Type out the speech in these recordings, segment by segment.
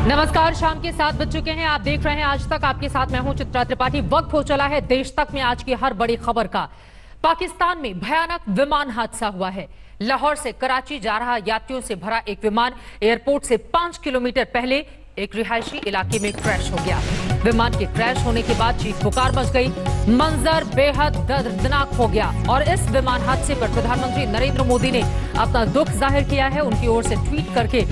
नमस्कार, शाम के 7 बज चुके हैं। आप देख रहे हैं आज तक। आपके साथ मैं हूं चित्रा त्रिपाठी। वक्त हो चला है देश तक में आज की हर बड़ी खबर का। पाकिस्तान में भयानक विमान हादसा हुआ है। लाहौर से कराची जा रहा यात्रियों से भरा एक विमान एयरपोर्ट से 5 किलोमीटर पहले एक रिहायशी इलाके में क्रैश हो गया। विमान के क्रैश होने के बाद चीख पुकार मच गई। मंजर बेहद दर्दनाक हो गया और इस विमान हादसे पर प्रधानमंत्री नरेंद्र मोदी ने अपना दुख जाहिर किया है। उनकी ओर से ट्वीट करके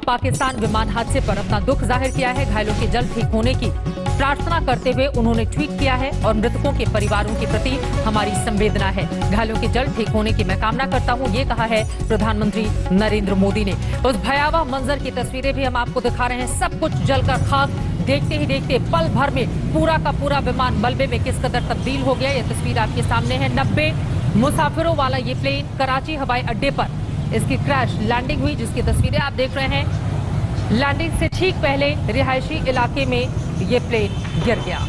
पाकिस्तान विमान हादसे पर अपना दुख जाहिर किया है। घायलों के जल्द ठीक होने की प्रार्थना करते हुए उन्होंने ट्वीट किया है और मृतकों के परिवारों के प्रति हमारी संवेदना है। घायलों के जल्द ठीक होने की मैं कामना करता हूं, ये कहा है प्रधानमंत्री नरेंद्र मोदी ने। उस भयावह मंजर की तस्वीरें भी हम आपको दिखा रहे हैं। सब कुछ जलकर खाक, देखते ही देखते पल भर में पूरा का पूरा विमान मलबे में किस कदर तब्दील हो गया। ये तस्वीर आपके सामने है। 90 मुसाफिरों वाला ये प्लेन कराची हवाई अड्डे पर इसकी क्रैश लैंडिंग हुई, जिसकी तस्वीरें आप देख रहे हैं। लैंडिंग से ठीक पहले रिहायशी इलाके में ये प्लेन गिर गया।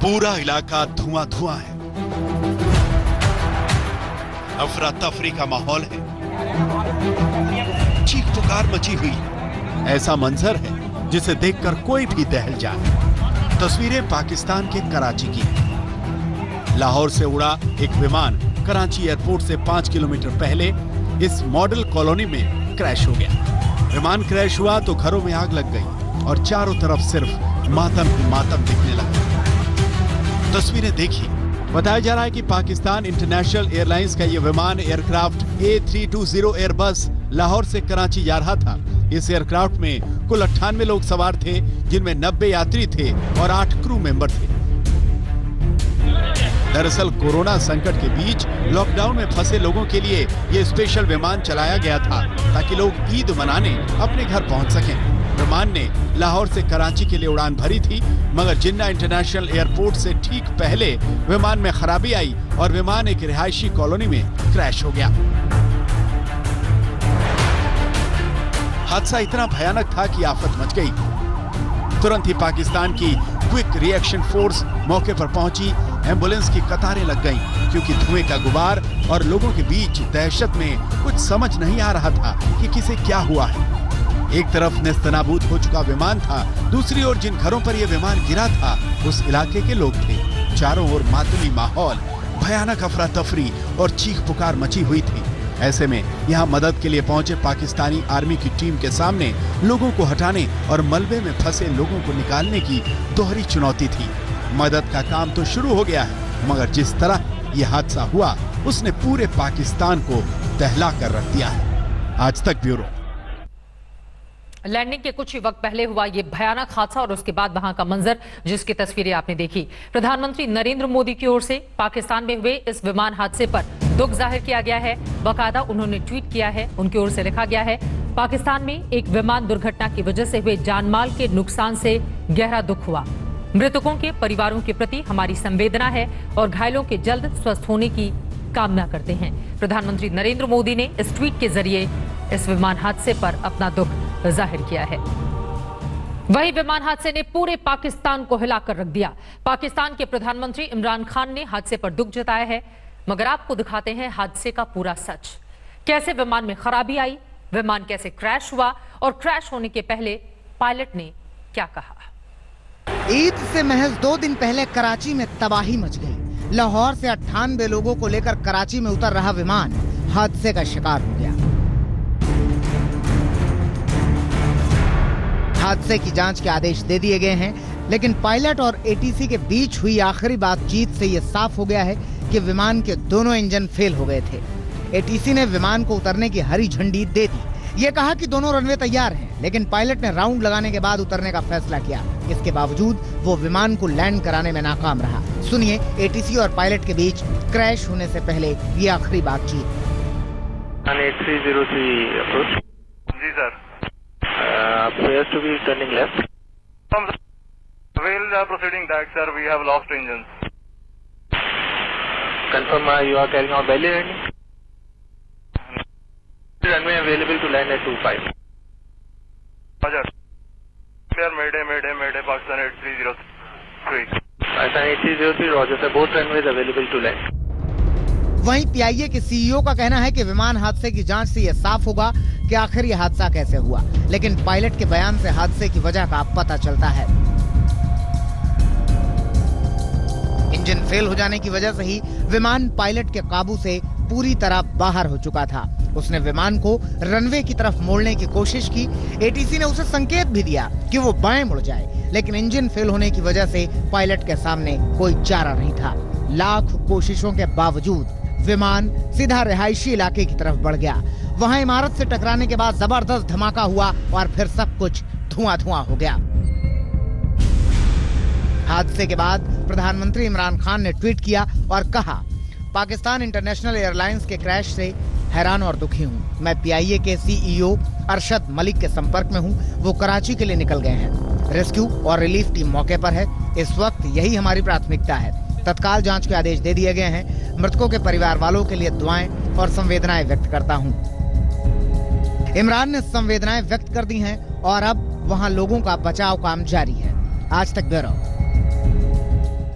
पूरा इलाका धुआं धुआं है। अफरा तफरी का माहौल है। चीख पुकार मची हुई है। ऐसा मंजर है जिसे देखकर कोई भी दहल जाए। तस्वीरें पाकिस्तान के कराची की हैं। लाहौर से उड़ा एक विमान कराची एयरपोर्ट से 5 किलोमीटर पहले इस मॉडल कॉलोनी में क्रैश हो गया। विमान क्रैश हुआ तो घरों में आग लग गई और चारों तरफ सिर्फ मातम ही मातम दिखने लगा। तस्वीरें देखिए। बताया जा रहा है कि पाकिस्तान इंटरनेशनल एयरलाइंस का यह विमान एयरक्राफ्ट A320 एयरबस लाहौर से कराची जा रहा था। इस एयरक्राफ्ट में कुल 98 लोग सवार थे, जिनमें 90 यात्री थे और 8 क्रू मेंबर थे। दरअसल कोरोना संकट के बीच लॉकडाउन में फंसे लोगों के लिए यह स्पेशल विमान चलाया गया था ताकि लोग ईद मनाने अपने घर पहुंच सकें। विमान ने लाहौर से कराची के लिए उड़ान भरी थी, मगर जिन्ना इंटरनेशनल एयरपोर्ट से ठीक पहले विमान में खराबी आई और विमान एक रिहायशी कॉलोनी में क्रैश हो गया। हादसा इतना भयानक था कि आफत मच गई। तुरंत ही पाकिस्तान की क्विक रिएक्शन फोर्स मौके पर पहुंची। एम्बुलेंस की कतारें लग गईं, क्योंकि धुएं का गुबार और लोगों के बीच दहशत में कुछ समझ नहीं आ रहा था कि किसे क्या हुआ है। एक तरफ नेस्तनाबूद हो चुका विमान था, दूसरी ओर जिन घरों पर यह विमान गिरा था उस इलाके के लोग थे। चारों ओर मातमी माहौल, भयानक अफरा तफरी और चीख पुकार मची हुई थी। ऐसे में यहाँ मदद के लिए पहुंचे पाकिस्तानी आर्मी की टीम के सामने लोगों को हटाने और मलबे में फंसे लोगों को निकालने की दोहरी चुनौती थी। मदद का काम तो शुरू हो गया है, मगर जिस तरह यह हादसा हुआ उसने पूरे पाकिस्तान को दहला कर रख दिया है। आज तक ब्यूरो। लैंडिंग के कुछ ही वक्त पहले हुआ ये भयानक हादसा और उसके बाद वहां का मंजर, जिसकी तस्वीरें आपने देखी। प्रधानमंत्री नरेंद्र मोदी की ओर से पाकिस्तान में हुए इस विमान हादसे पर दुख जाहिर किया गया है। बाकायदा उन्होंने ट्वीट किया है। उनकी ओर से लिखा गया है, पाकिस्तान में एक विमान दुर्घटना की वजह से हुए जानमाल के नुकसान से गहरा दुख हुआ। मृतकों के परिवारों के प्रति हमारी संवेदना है और घायलों के जल्द स्वस्थ होने की कामना करते हैं। प्रधानमंत्री नरेंद्र मोदी ने इस ट्वीट के जरिए इस विमान हादसे पर अपना दुख जाहिर किया है। वही विमान हादसे ने पूरे पाकिस्तान को हिलाकर रख दिया। पाकिस्तान के प्रधानमंत्री इमरान खान ने हादसे पर दुख जताया है, मगर आपको दिखाते हैं हादसे का पूरा सच। कैसे विमान में खराबी आई, विमान कैसे क्रैश हुआ और क्रैश होने के पहले पायलट ने क्या कहा। ईद से महज 2 दिन पहले कराची में तबाही मच गई। लाहौर से 98 लोगों को लेकर कराची में उतर रहा विमान हादसे का शिकार हो गया। हादसे की जांच के आदेश दे दिए गए हैं, लेकिन पायलट और एटीसी के बीच हुई आखिरी बातचीत से यह साफ हो गया है कि विमान के दोनों इंजन फेल हो गए थे। एटीसी ने विमान को उतरने की हरी झंडी दे दी। ये कहा कि दोनों रनवे तैयार हैं, लेकिन पायलट ने राउंड लगाने के बाद उतरने का फैसला किया। इसके बावजूद वो विमान को लैंड कराने में नाकाम रहा। सुनिए एटीसी और पायलट के बीच क्रैश होने से पहले ये आखिरी बातचीत। 8303 अप्रोच। जी sir. Appears to be turning left. We'll proceeding back, sir. We have lost engines. Confirm you are carrying out belly landing. Runway available to land at 25. Roger. Mayday, Pakistan 8303. SN8303 Roger sir, both runways available to land. वहीं PIA के CEO का कहना है कि विमान हादसे की जांच से यह साफ होगा कि आखिर यह हादसा कैसे हुआ, लेकिन पायलट के बयान से हादसे की वजह का पता चलता है। इंजन फेल हो जाने की वजह से ही विमान पायलट के काबू से पूरी तरह बाहर हो चुका था। उसने विमान को रनवे की तरफ मोड़ने की कोशिश की। एटीसी ने उसे संकेत भी दिया कि वो बाएं मुड़ जाए, लेकिन इंजन फेल होने की वजह से पायलट के सामने कोई चारा नहीं था। लाख कोशिशों के बावजूद विमान सीधा रिहायशी इलाके की तरफ बढ़ गया। वहां इमारत से टकराने के बाद जबरदस्त धमाका हुआ और फिर सब कुछ धुआं-धुआं हो गया। हादसे के बाद प्रधानमंत्री इमरान खान ने ट्वीट किया और कहा, पाकिस्तान इंटरनेशनल एयरलाइंस के क्रैश से हैरान और दुखी हूं। मैं पीआईए के सीईओ अरशद मलिक के संपर्क में हूं। वो कराची के लिए निकल गए हैं। रेस्क्यू और रिलीफ टीम मौके पर है। इस वक्त यही हमारी प्राथमिकता है। तत्काल जांच के आदेश दे दिए गए हैं। मृतकों के परिवार वालों के लिए दुआएं और संवेदनाएं व्यक्त करता हूं। इमरान ने संवेदनाएं व्यक्त कर दी हैं और अब वहां लोगों का बचाव काम जारी है। आज तक ब्यूरो।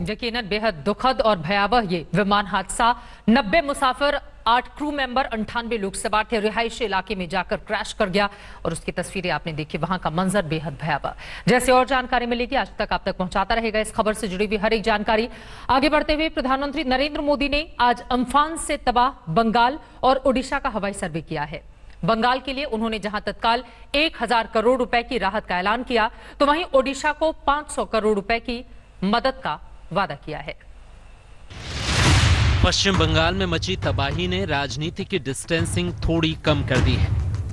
यकीनन बेहद दुखद और भयावह ये विमान हादसा। 90 मुसाफिर, 8 क्रू मेंबर, 98 लोग सवार थे। रिहायशी इलाके में जाकर क्रैश कर गया और उसकी तस्वीरें आपने देखी। वहां का मंजर बेहद भयावह। जैसे और जानकारी मिलेगी आज तक आप तक पहुंचाता रहेगा इस खबर से जुड़ी हुई हर एक जानकारी। आगे बढ़ते हुए प्रधानमंत्री नरेंद्र मोदी ने आज अम्फान से तबाह बंगाल और ओडिशा का हवाई सर्वे किया है। बंगाल के लिए उन्होंने जहां तत्काल 1000 करोड़ रुपए की राहत का ऐलान किया, तो वहीं ओडिशा को 500 करोड़ रुपए की मदद का वादा किया है। पश्चिम बंगाल में मची तबाही ने राजनीति की डिस्टेंसिंग थोड़ी कम कर दी है।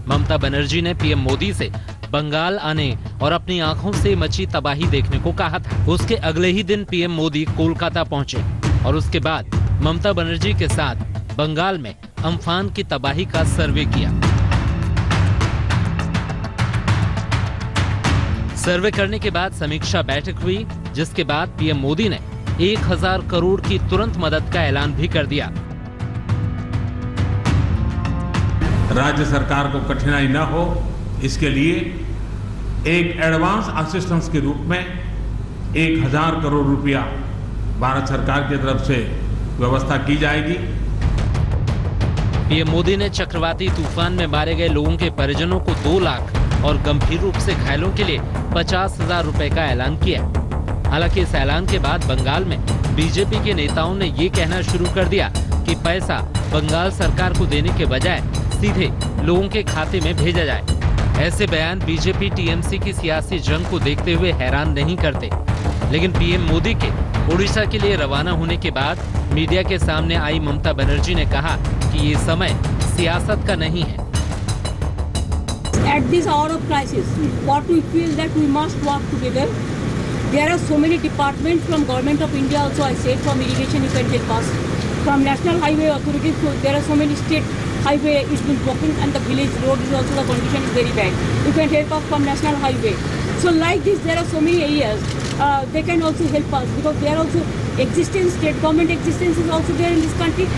ममता बनर्जी ने पीएम मोदी से बंगाल आने और अपनी आंखों से मची तबाही देखने को कहा था। उसके अगले ही दिन पीएम मोदी कोलकाता पहुंचे और उसके बाद ममता बनर्जी के साथ बंगाल में अम्फान की तबाही का सर्वे किया। सर्वे करने के बाद समीक्षा बैठक हुई, जिसके बाद पीएम मोदी ने 1000 करोड़ की तुरंत मदद का ऐलान भी कर दिया। राज्य सरकार को कठिनाई न हो, इसके लिए एक एडवांस असिस्टेंस के रूप में 1000 करोड़ रुपया भारत सरकार की तरफ से व्यवस्था की जाएगी। पीएम मोदी ने चक्रवाती तूफान में मारे गए लोगों के परिजनों को 2 लाख और गंभीर रूप से घायलों के लिए 50,000 रुपए का ऐलान किया। हालांकि इस ऐलान के बाद बंगाल में बीजेपी के नेताओं ने ये कहना शुरू कर दिया कि पैसा बंगाल सरकार को देने के बजाय सीधे लोगों के खाते में भेजा जाए। ऐसे बयान बीजेपी टीएमसी की सियासी जंग को देखते हुए हैरान नहीं करते। लेकिन पीएम मोदी के ओडिशा के लिए रवाना होने के बाद मीडिया के सामने आई ममता बनर्जी ने कहा कि ये समय सियासत का नहीं है। At this hour of crisis, what we feel that we must work together. There are so many departments from Government of India also, I said, from irrigation you can take us, from National Highway Authority, so there are so many state highway is been broken and the village road is also the condition is very bad. You can help us from National Highway. So like this, there are so many areas, they can also help us because there are also existence, state government existence is also there in this country.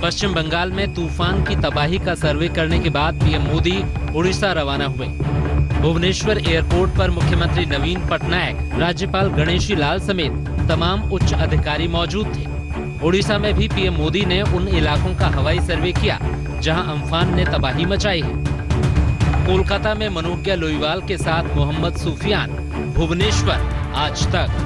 पश्चिम बंगाल में तूफान की तबाही का सर्वे करने के बाद PM Modi Orissa रवाना हुए। भुवनेश्वर एयरपोर्ट पर मुख्यमंत्री नवीन पटनायक, राज्यपाल गणेशी लाल समेत तमाम उच्च अधिकारी मौजूद थे। उड़ीसा में भी पीएम मोदी ने उन इलाकों का हवाई सर्वे किया जहां अम्फान ने तबाही मचाई है। कोलकाता में मनोज्ञा लोईवाल के साथ मोहम्मद सुफियान, भुवनेश्वर, आज तक।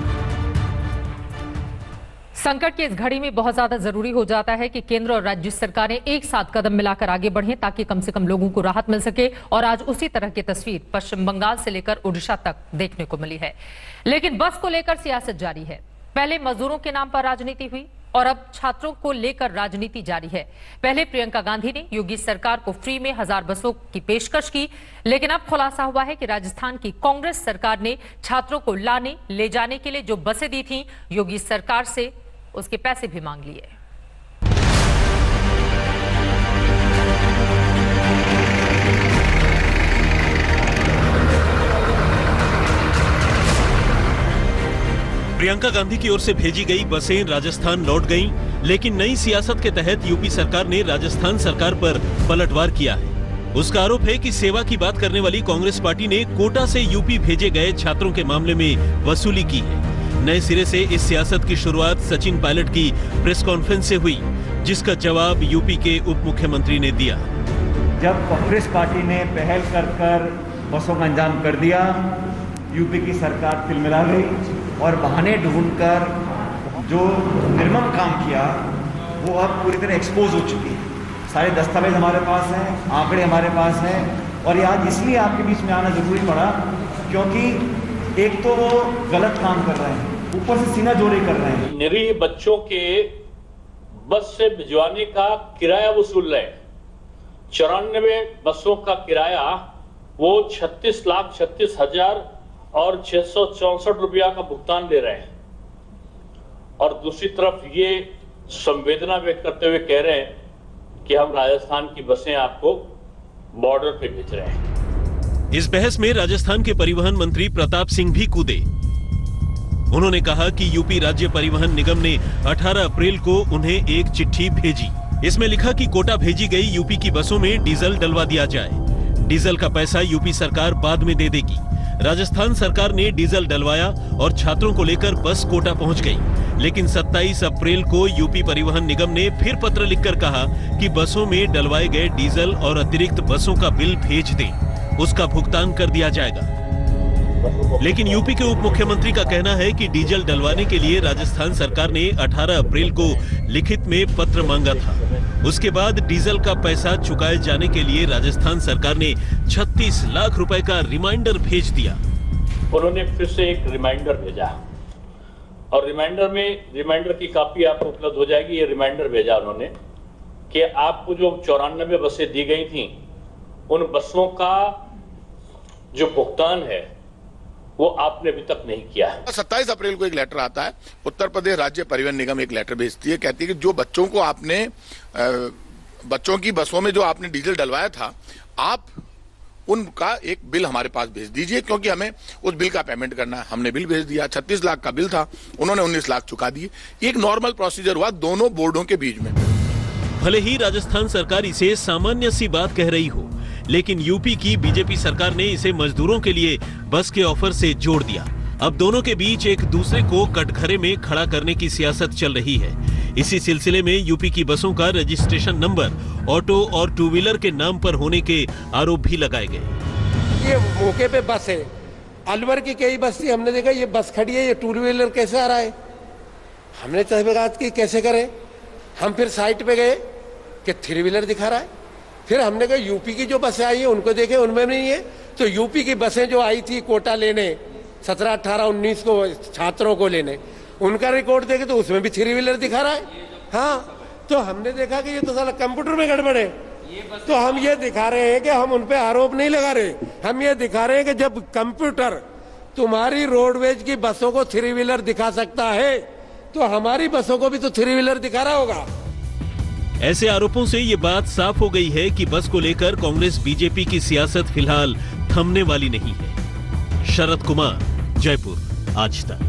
संकट की इस घड़ी में बहुत ज्यादा जरूरी हो जाता है कि केंद्र और राज्य सरकारें एक साथ कदम मिलाकर आगे बढ़ें ताकि कम से कम लोगों को राहत मिल सके। और आज उसी तरह की तस्वीर पश्चिम बंगाल से लेकर ओडिशा तक देखने को मिली है। लेकिन बस को लेकर सियासत जारी है। पहले मजदूरों के नाम पर राजनीति हुई और अब छात्रों को लेकर राजनीति जारी है। पहले प्रियंका गांधी ने योगी सरकार को फ्री में 1000 बसों की पेशकश की, लेकिन अब खुलासा हुआ है कि राजस्थान की कांग्रेस सरकार ने छात्रों को लाने ले जाने के लिए जो बसें दी थीं, योगी सरकार से उसके पैसे भी मांग लिए। प्रियंका गांधी की ओर से भेजी गई बसें राजस्थान लौट गईं, लेकिन नई सियासत के तहत यूपी सरकार ने राजस्थान सरकार पर पलटवार किया है। उसका आरोप है कि सेवा की बात करने वाली कांग्रेस पार्टी ने कोटा से यूपी भेजे गए छात्रों के मामले में वसूली की है। नए सिरे से इस सियासत की शुरुआत सचिन पायलट की प्रेस कॉन्फ्रेंस से हुई, जिसका जवाब यूपी के उप मुख्यमंत्री ने दिया। जब कांग्रेस पार्टी ने पहल कर बसों का इंतजाम कर दिया, यूपी की सरकार तिलमिला गई और बहाने ढूंढकर जो निर्मम काम किया वो अब पूरी तरह एक्सपोज हो चुकी है। सारे दस्तावेज हमारे पास हैं, आंकड़े हमारे पास हैं, और ये आज इसलिए आपके बीच में आना जरूरी पड़ा क्योंकि एक तो वो गलत काम कर रहे हैं, ऊपर से सीना जोड़ी कर रहे हैं। निरीह बच्चों के बस से भिजवाने का किराया वसूल रहे। 94 बसों का किराया वो 36,36,000 और 664 रुपया का भुगतान दे रहे हैं, और दूसरी तरफ ये संवेदना व्यक्त करते हुए कह रहे हैं कि हम राजस्थान की बसें आपको बॉर्डर पे भेज रहे हैं। इस बहस में राजस्थान के परिवहन मंत्री प्रताप सिंह भी कूदे। उन्होंने कहा कि यूपी राज्य परिवहन निगम ने 18 अप्रैल को उन्हें एक चिट्ठी भेजी। इसमें लिखा कि कोटा भेजी गई यूपी की बसों में डीजल डलवा दिया जाए। डीजल का पैसा यूपी सरकार बाद में दे देगी। राजस्थान सरकार ने डीजल डलवाया और छात्रों को लेकर बस कोटा पहुंच गई, लेकिन 27 अप्रैल को यूपी परिवहन निगम ने फिर पत्र लिखकर कहा कि बसों में डलवाए गए डीजल और अतिरिक्त बसों का बिल भेज दें, उसका भुगतान कर दिया जाएगा। लेकिन यूपी के उप मुख्यमंत्री का कहना है कि डीजल डलवाने के लिए राजस्थान सरकार ने 18 अप्रैल को लिखित में पत्र मांगा था। उसके बाद डीजल का पैसा चुकाए जाने के लिए राजस्थान सरकार ने 36 लाख रुपए का रिमाइंडर भेज दिया। उन्होंने फिर से एक रिमाइंडर भेजा, और रिमाइंडर की कॉपी आपको उपलब्ध हो जाएगी। ये रिमाइंडर भेजा उन्होंने कि आपको जो 94 बसें दी गई थी, उन बसों का जो भुगतान है वो आपने अभी तक नहीं किया है। 27 अप्रैल को एक लेटर आता है, उत्तर प्रदेश राज्य परिवहन निगम एक लेटर भेजती है, कहती है कि जो बच्चों को आपने बच्चों की बसों में जो आपने डीजल डलवाया था, आप उनका एक बिल हमारे पास भेज दीजिए, क्योंकि हमें उस बिल का पेमेंट करना है। हमने बिल भेज दिया। 36 लाख का बिल था, उन्होंने 19 लाख चुका दिए। एक नॉर्मल प्रोसीजर हुआ दोनों बोर्डों के बीच में। भले ही राजस्थान सरकार इसे सामान्य सी बात कह रही हो, लेकिन यूपी की बीजेपी सरकार ने इसे मजदूरों के लिए बस के ऑफर से जोड़ दिया। अब दोनों के बीच एक दूसरे को कटघरे में खड़ा करने की सियासत चल रही है। इसी सिलसिले में यूपी की बसों का रजिस्ट्रेशन नंबर ऑटो और टू व्हीलर के नाम पर होने के आरोप भी लगाए गए। ये मौके पे बस है, अलवर की कई बस थी, हमने देखा ये बस खड़ी है, ये टू व्हीलर कैसे आ रहा है। हमने तहकीकात की कैसे करें। हम फिर साइट पे गए कि थ्री व्हीलर दिखा रहा है। फिर हमने कहा यूपी की जो बसें आई है उनको देखे, उनमें नहीं है। तो यूपी की बसें जो आई थी कोटा लेने 17, 18, 19 को छात्रों को लेने, उनका रिकॉर्ड देखे तो उसमें भी थ्री व्हीलर दिखा रहा है। हाँ, तो हमने देखा कि ये तो साला कंप्यूटर में गड़बड़ है। तो हम ये दिखा रहे हैं कि हम उन पे आरोप नहीं लगा रहे, हम ये दिखा रहे हैं कि जब कंप्यूटर तुम्हारी रोडवेज की बसों को थ्री व्हीलर दिखा सकता है, तो हमारी बसों को भी तो थ्री व्हीलर दिखा रहा होगा। ऐसे आरोपों से ये बात साफ हो गई है कि बस को लेकर कांग्रेस बीजेपी की सियासत फिलहाल थमने वाली नहीं है। शरद कुमार, जयपुर, आज तक।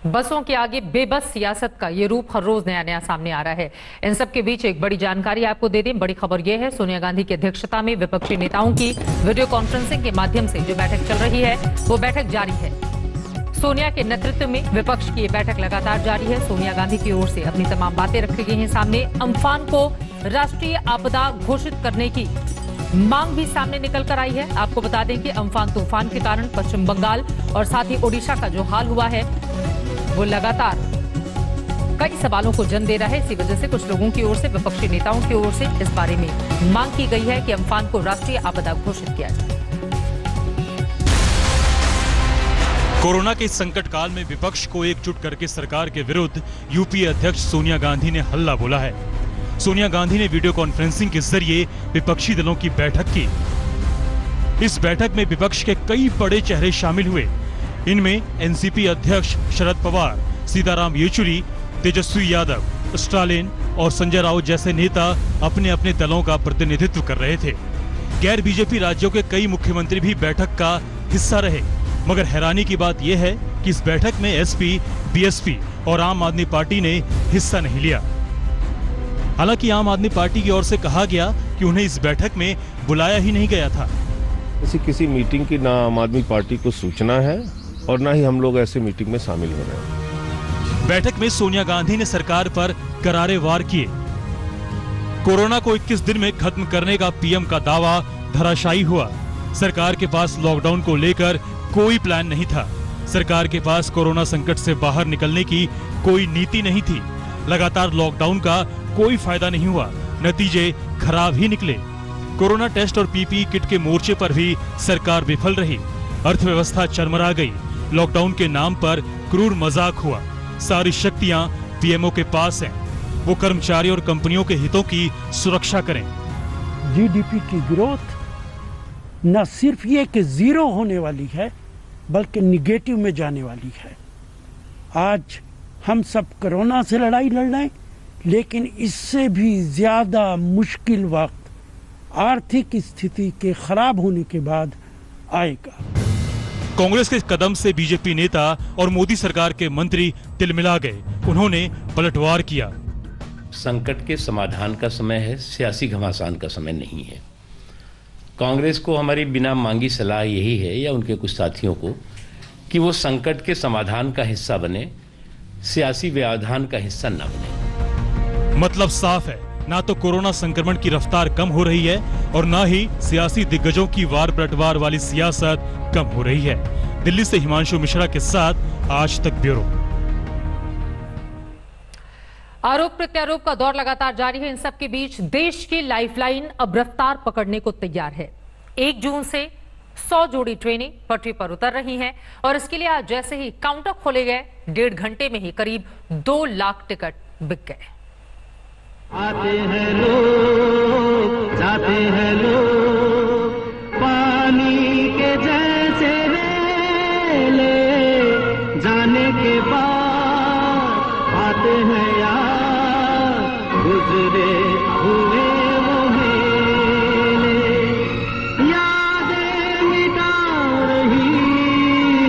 बसों के आगे बेबस सियासत का ये रूप हर रोज नया नया सामने आ रहा है। इन सब के बीच एक बड़ी जानकारी आपको दे दें। बड़ी खबर यह है, सोनिया गांधी की अध्यक्षता में विपक्षी नेताओं की वीडियो कॉन्फ्रेंसिंग के माध्यम से जो बैठक चल रही है वो बैठक जारी है। सोनिया के नेतृत्व में विपक्ष की ये बैठक लगातार जारी है। सोनिया गांधी की ओर से अपनी तमाम बातें रखी गई हैं सामने। अम्फान को राष्ट्रीय आपदा घोषित करने की मांग भी सामने निकल कर आई है। आपको बता दें कि अम्फान तूफान के कारण पश्चिम बंगाल और साथ ही ओडिशा का जो हाल हुआ है वो लगातार कई सवालों को जन्म दे रहा है। इसी वजह से कुछ लोगों की ओर से, विपक्षी नेताओं की ओर से इस बारे में मांग की गई है कि अम्फान को राष्ट्रीय आपदा घोषित किया जाए। कोरोना के संकट काल में विपक्ष को एकजुट करके सरकार के विरुद्ध यूपीए अध्यक्ष सोनिया गांधी ने हल्ला बोला है। सोनिया गांधी ने वीडियो कॉन्फ्रेंसिंग के जरिए विपक्षी दलों की बैठक की। इस बैठक में विपक्ष के कई बड़े चेहरे शामिल हुए। इनमें एनसीपी अध्यक्ष शरद पवार, सीताराम येचुरी, तेजस्वी यादव, स्टालिन और संजय राउत जैसे नेता अपने अपने दलों का प्रतिनिधित्व कर रहे थे। गैर बीजेपी राज्यों के कई मुख्यमंत्री भी बैठक का हिस्सा रहे। मगर हैरानी की बात यह है कि इस बैठक में एसपी, बीएसपी और आम आदमी पार्टी ने हिस्सा नहीं लिया। हालांकि आम आदमी पार्टी की ओर से कहा गया कि उन्हें इस बैठक में बुलाया ही नहीं गया था। किसी मीटिंग की ना आम आदमी पार्टी को सूचना है और ना ही हम लोग ऐसे मीटिंग में शामिल हो रहे हैं। बैठक में सोनिया गांधी ने सरकार पर करारे वार किए। कोरोना को 21 दिन में खत्म करने का पीएम का दावा धराशायी हुआ। सरकार के पास लॉकडाउन को लेकर कोई प्लान नहीं था। सरकार के पास कोरोना संकट से बाहर निकलने की कोई नीति नहीं थी। लगातार लॉकडाउन का कोई फायदा नहीं हुआ, नतीजे खराब ही निकले। कोरोना टेस्ट और पीपीई किट के मोर्चे पर भी सरकार विफल रही। अर्थव्यवस्था चरमरा गई। लॉकडाउन के नाम पर क्रूर मजाक हुआ। सारी शक्तियां पीएमओ के पास हैं। वो कर्मचारी और कंपनियों के हितों की सुरक्षा करें। जीडीपी की ग्रोथ न सिर्फ ये कि जीरो होने वाली है, बल्कि निगेटिव में जाने वाली है। आज हम सब कोरोना से लड़ाई लड़ रहे हैं, लेकिन इससे भी ज्यादा मुश्किल वक्त आर्थिक स्थिति के खराब होने के बाद आएगा। कांग्रेस के कदम से बीजेपी नेता और मोदी सरकार के मंत्री तिलमिला गए। उन्होंने पलटवार किया। संकट के समाधान का समय है, सियासी घमासान का समय नहीं है। कांग्रेस को हमारी बिना मांगी सलाह यही है, या उनके कुछ साथियों को, कि वो संकट के समाधान का हिस्सा बने, सियासी व्यवधान का हिस्सा न बने। मतलब साफ है, ना तो कोरोना संक्रमण की रफ्तार कम हो रही है और ना ही सियासी दिग्गजों की वार पलटवार वाली सियासत कम हो रही है। दिल्ली से हिमांशु मिश्रा के साथ आज तक ब्यूरो। आरोप प्रत्यारोप का दौर लगातार जारी है। इन सब के बीच देश की लाइफलाइन अब रफ्तार पकड़ने को तैयार है। 1 जून से 100 जोड़ी ट्रेनें पटरी पर उतर रही हैं और इसके लिए आज जैसे ही काउंटर खोले गए, 1.5 घंटे में ही करीब 2 लाख टिकट बिक गए। आते हैं लोग, जाते हैं लोग, पानी के जैसे ले जाने के बाद आते हैं यार, गुजरे हुए वो मेले, यादें मिटा रही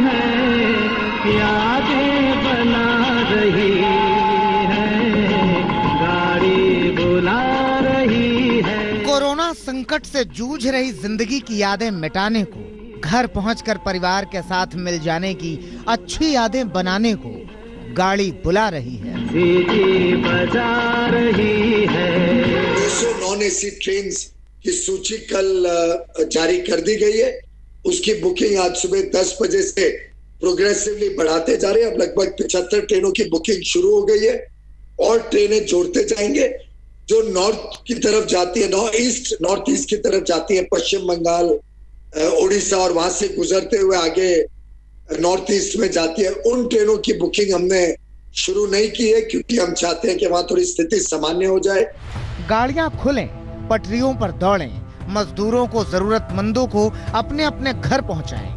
है, यादें बना रही कोरोना संकट से जूझ रही जिंदगी की यादें मिटाने को, घर पहुंचकर परिवार के साथ मिल जाने की अच्छी यादें बनाने को गाड़ी बुला रही है। बजा रही है। 200 नॉन एसी ट्रेन की सूची कल जारी कर दी गई है। उसकी बुकिंग आज सुबह 10 बजे से प्रोग्रेसिवली बढ़ाते जा रहे हैं। अब लगभग 75 ट्रेनों की बुकिंग शुरू हो गई है और ट्रेनें जोड़ते जाएंगे। जो नॉर्थ की तरफ जाती है, नॉर्थ ईस्ट की तरफ जाती है, पश्चिम बंगाल, उड़ीसा और वहां से गुजरते हुए आगे नॉर्थ ईस्ट में जाती है, उन ट्रेनों की बुकिंग हमने शुरू नहीं की है, क्योंकि हम चाहते हैं कि वहां थोड़ी स्थिति सामान्य हो जाए। गाड़ियां खुलें, पटरियों पर दौड़ें, मजदूरों को, जरूरतमंदों को अपने अपने घर पहुंचाएं।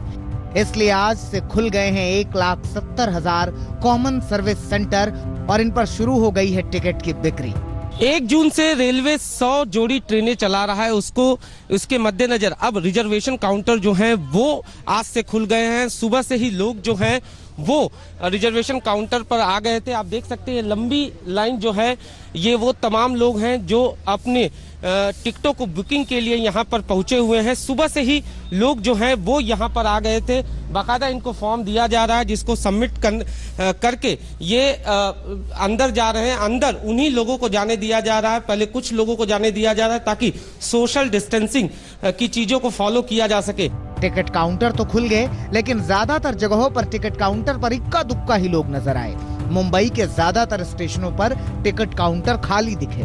इसलिए आज से खुल गए हैं 1,70,000 कॉमन सर्विस सेंटर और इन पर शुरू हो गई है टिकट की बिक्री। 1 जून से रेलवे 100 जोड़ी ट्रेनें चला रहा है। उसके मद्देनजर अब रिजर्वेशन काउंटर जो हैं वो आज से खुल गए हैं। सुबह से ही लोग जो हैं वो रिजर्वेशन काउंटर पर आ गए थे। आप देख सकते हैं लंबी लाइन जो है, ये वो तमाम लोग हैं जो अपने टिकटों को बुकिंग के लिए यहाँ पर पहुंचे हुए हैं। सुबह से ही लोग जो हैं वो यहाँ पर आ गए थे। बाकायदा इनको फॉर्म दिया जा रहा है जिसको सबमिट करके ये अंदर जा रहे हैं। अंदर उन्हीं लोगों को जाने दिया जा रहा है, पहले कुछ लोगों को जाने दिया जा रहा है ताकि सोशल डिस्टेंसिंग की चीजों को फॉलो किया जा सके। टिकट काउंटर तो खुल गए, लेकिन ज्यादातर जगहों पर टिकट काउंटर पर इक्का दुक्का ही लोग नजर आए। मुंबई के ज्यादातर स्टेशनों पर टिकट काउंटर खाली दिखे।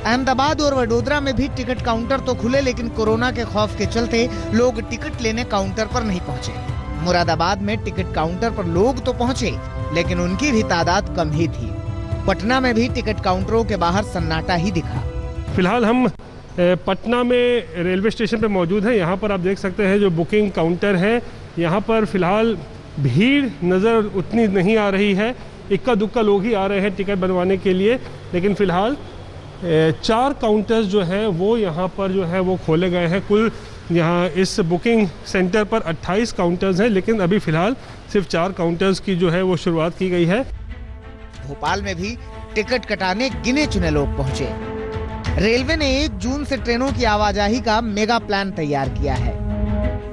अहमदाबाद और वडोदरा में भी टिकट काउंटर तो खुले, लेकिन कोरोना के खौफ के चलते लोग टिकट लेने काउंटर पर नहीं पहुंचे। मुरादाबाद में टिकट काउंटर पर लोग तो पहुंचे, लेकिन उनकी भी तादाद कम ही थी। पटना में भी टिकट काउंटरों के बाहर सन्नाटा ही दिखा। फिलहाल हम पटना में रेलवे स्टेशन पे मौजूद हैं। यहाँ पर आप देख सकते हैं जो बुकिंग काउंटर है, यहाँ पर फिलहाल भीड़ नज़र उतनी नहीं आ रही है। इक्का दुक्का लोग ही आ रहे हैं टिकट बनवाने के लिए, लेकिन फिलहाल 4 काउंटर्स जो है वो यहाँ पर जो है वो खोले गए हैं। कुल यहाँ इस बुकिंग सेंटर पर 28 काउंटर्स हैं, लेकिन अभी फिलहाल सिर्फ 4 काउंटर्स की जो है वो शुरुआत की गई है। भोपाल में भी टिकट कटाने गिने चुने लोग पहुंचे। रेलवे ने 1 जून से ट्रेनों की आवाजाही का मेगा प्लान तैयार किया है।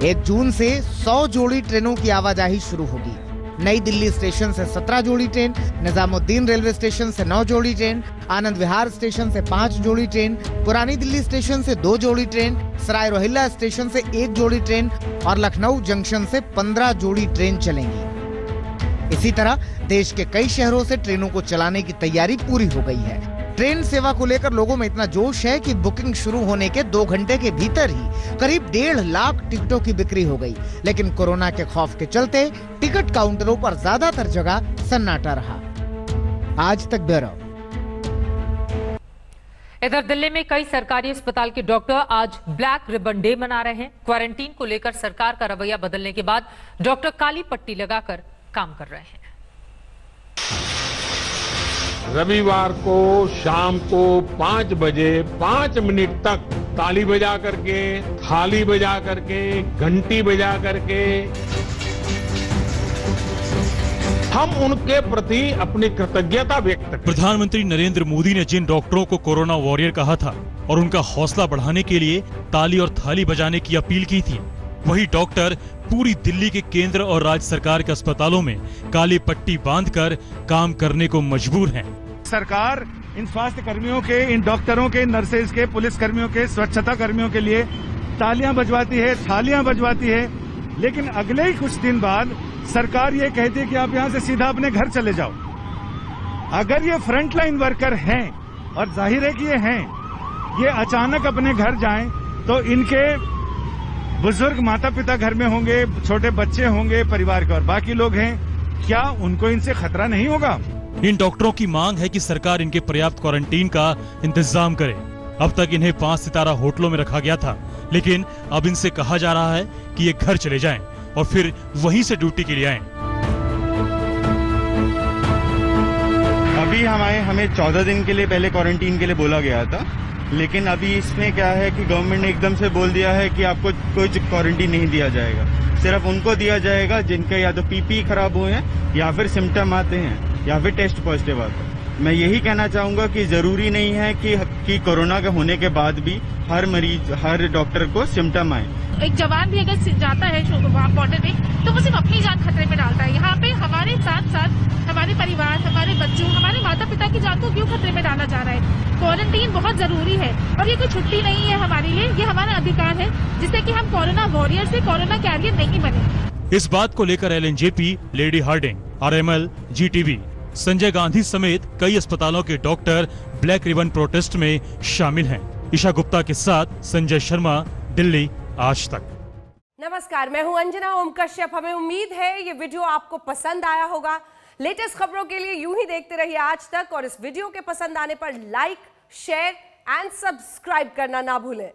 1 जून से 100 जोड़ी ट्रेनों की आवाजाही शुरू होगी। नई दिल्ली स्टेशन से 17 जोड़ी ट्रेन, निजामुद्दीन रेलवे स्टेशन से 9 जोड़ी ट्रेन, आनंद विहार स्टेशन से 5 जोड़ी ट्रेन, पुरानी दिल्ली स्टेशन से 2 जोड़ी ट्रेन, सराय रोहिल्ला स्टेशन से 1 जोड़ी ट्रेन और लखनऊ जंक्शन से 15 जोड़ी ट्रेन चलेंगी। इसी तरह देश के कई शहरों से ट्रेनों को चलाने की तैयारी पूरी हो गई है। ट्रेन सेवा को लेकर लोगों में इतना जोश है कि बुकिंग शुरू होने के 2 घंटे के भीतर ही करीब 1.5 लाख टिकटों की बिक्री हो गई। लेकिन कोरोना के खौफ के चलते टिकट काउंटरों पर ज्यादातर जगह सन्नाटा रहा। आज तक ब्यूरो। इधर दिल्ली में कई सरकारी अस्पताल के डॉक्टर आज ब्लैक रिबन डे मना रहे हैं। क्वारंटीन को लेकर सरकार का रवैया बदलने के बाद डॉक्टर काली पट्टी लगाकर काम कर रहे हैं। रविवार को शाम को 5 बजे 5 मिनट तक ताली बजा करके, थाली बजा करके, घंटी बजा करके हम उनके प्रति अपनी कृतज्ञता व्यक्त करते हैं। प्रधानमंत्री नरेंद्र मोदी ने जिन डॉक्टरों को कोरोना वॉरियर कहा था और उनका हौसला बढ़ाने के लिए ताली और थाली बजाने की अपील की थी, वही डॉक्टर पूरी दिल्ली के केंद्र और राज्य सरकार के अस्पतालों में काली पट्टी बांधकर काम करने को मजबूर हैं। सरकार इन स्वास्थ्य कर्मियों के, इन डॉक्टरों के, नर्सेज के, पुलिस कर्मियों के, स्वच्छता कर्मियों के लिए तालियां बजवाती है, थालियां बजवाती है, लेकिन अगले ही कुछ दिन बाद सरकार ये कहती है कि आप यहां से सीधा अपने घर चले जाओ। अगर ये फ्रंट लाइन वर्कर हैं, और जाहिर है कि ये हैं, ये अचानक अपने घर जाएं तो इनके बुजुर्ग माता पिता घर में होंगे, छोटे बच्चे होंगे परिवार के, और बाकी लोग हैं, क्या उनको इनसे खतरा नहीं होगा? इन डॉक्टरों की मांग है कि सरकार इनके पर्याप्त क्वारंटीन का इंतजाम करे। अब तक इन्हें 5 सितारा होटलों में रखा गया था, लेकिन अब इनसे कहा जा रहा है कि ये घर चले जाएं और फिर वहीं से ड्यूटी के लिए आएं। अभी हमें 14 दिन के लिए पहले क्वारंटीन के लिए बोला गया था, लेकिन अभी इसमें क्या है कि गवर्नमेंट ने एकदम से बोल दिया है कि आपको कोई क्वारंटीन नहीं दिया जाएगा, सिर्फ उनको दिया जाएगा जिनके या तो पीपी खराब हुए हैं या फिर सिम्टम आते हैं या फिर टेस्ट पॉजिटिव आता है। मैं यही कहना चाहूंगा कि जरूरी नहीं है कि कोरोना के होने के बाद भी हर मरीज, हर डॉक्टर को सिम्टम आए। एक जवान भी अगर जाता है बॉर्डर पे तो वो सिर्फ अपनी जान खतरे में डालता है। यहाँ पे हमारे साथ साथ हमारे परिवार, हमारे बच्चों, हमारे माता पिता की जान को क्यों खतरे में डाला जा रहा है? क्वारंटीन बहुत जरूरी है और ये कोई छुट्टी नहीं है हमारे लिए, ये हमारा अधिकार है जिससे कि हम कोरोना वॉरियर से कोरोना कैरियर नहीं बने। इस बात को लेकर LNJP, lady Hardinge, RML, GTB, Sanjay Gandhi समेत कई अस्पतालों के डॉक्टर ब्लैक रिबन प्रोटेस्ट में शामिल हैं। ईशा गुप्ता के साथ संजय शर्मा, दिल्ली आज तक। नमस्कार, मैं हूं अंजना ओम कश्यप। हमें उम्मीद है ये वीडियो आपको पसंद आया होगा। लेटेस्ट खबरों के लिए यूं ही देखते रहिए आज तक, और इस वीडियो के पसंद आने पर लाइक, शेयर एंड सब्सक्राइब करना ना भूलें।